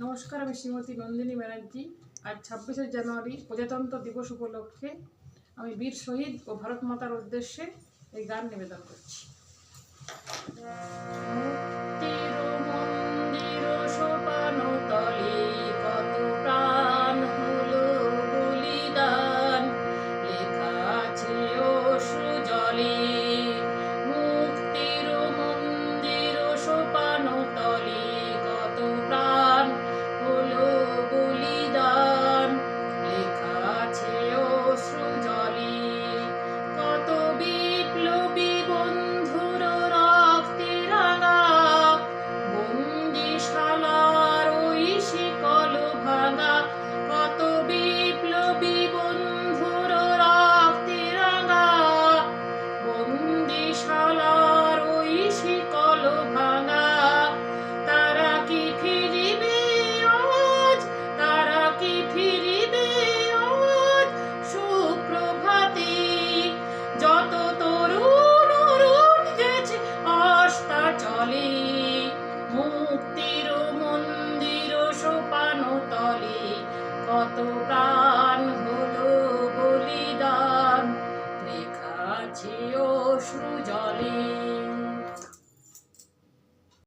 নমস্কার, আমি শ্রীমতী নন্দিনী ব্যানার্জি। আজ 26শে জানুয়ারি প্রজাতন্ত্র দিবস উপলক্ষে আমি বীর শহীদ ও ভারত মাতার উদ্দেশ্যে এই গান নিবেদন করছি। মুক্তির